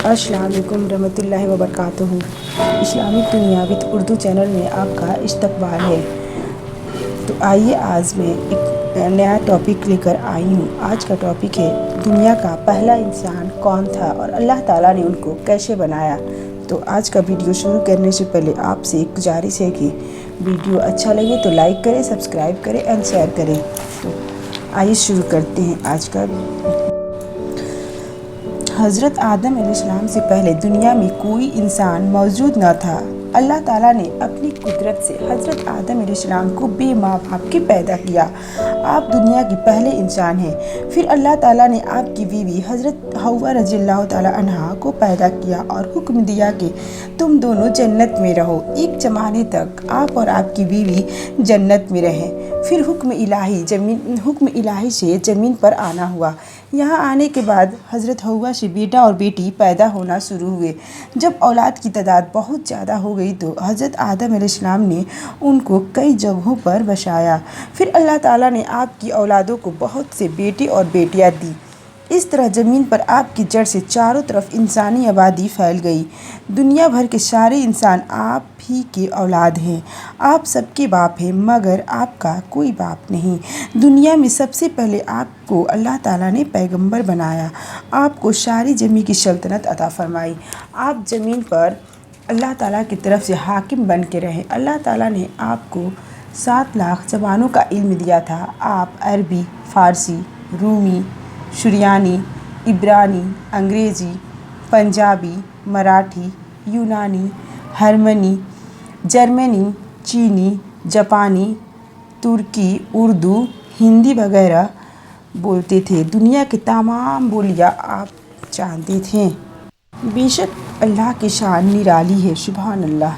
अस्सलाम वालेकुम रहमतुल्लाहि व बरकातुहू। इस्लामिक दुनिया विद उर्दू चैनल में आपका इस्तकबाल है। तो आइए आज मैं एक नया टॉपिक लेकर आई हूँ। आज का टॉपिक है दुनिया का पहला इंसान कौन था और अल्लाह ताला ने उनको कैसे बनाया। तो आज का वीडियो शुरू करने से पहले आपसे एक गुजारिश है कि वीडियो अच्छा लगे तो लाइक करें, सब्सक्राइब करें एंड शेयर करें। तो आइए शुरू करते हैं आज का। हज़रत आदम अलैहिस्सलाम से पहले दुनिया में कोई इंसान मौजूद न था। अल्लाह ताला ने अपनी कुदरत से हज़रत आदम अलैहिस्सलाम को बे माँ बाप के पैदा किया। आप दुनिया के पहले इंसान हैं। फिर अल्लाह ताला ने आपकी बीवी हज़रत हव्वा रज़ियल्लाहु ताला अन्हा को पैदा किया और हुक्म दिया कि तुम दोनों जन्नत में रहो। एक ज़माने तक आप और आपकी बीवी जन्नत में रहें। फिर हुक्म इलाही से ज़मीन पर आना हुआ। यहाँ आने के बाद हज़रत हव्वा से बेटा और बेटी पैदा होना शुरू हुए। जब औलाद की तादाद बहुत ज़्यादा हो गई तो हज़रत आदम अलैहिस्सलाम ने उनको कई जगहों पर बसाया। फिर अल्लाह ताला ने आपकी औलादों को बहुत से बेटे और बेटियाँ दी। इस तरह ज़मीन पर आपकी जड़ से चारों तरफ इंसानी आबादी फैल गई। दुनिया भर के सारे इंसान आप ही के औलाद हैं। आप सबके बाप हैं, मगर आपका कोई बाप नहीं। दुनिया में सबसे पहले आपको अल्लाह ताला ने पैगंबर बनाया। आपको सारी ज़मीन की सल्तनत अता फरमाई। आप ज़मीन पर अल्लाह ताला की तरफ से हाकिम बन के रहे। अल्लाह ताला ने आपको 7 लाख ज़बानों का इल्म दिया था। आप अरबी, फ़ारसी, रूमी, सुरियानी, इब्रानी, अंग्रेज़ी, पंजाबी, मराठी, यूनानी, हर्मनी, जर्मनी, चीनी, जापानी, तुर्की, उर्दू, हिंदी वगैरह बोलते थे। दुनिया की तमाम बोलियां आप जानते थे। बेशक अल्लाह की शान निराली है। सुभान अल्लाह।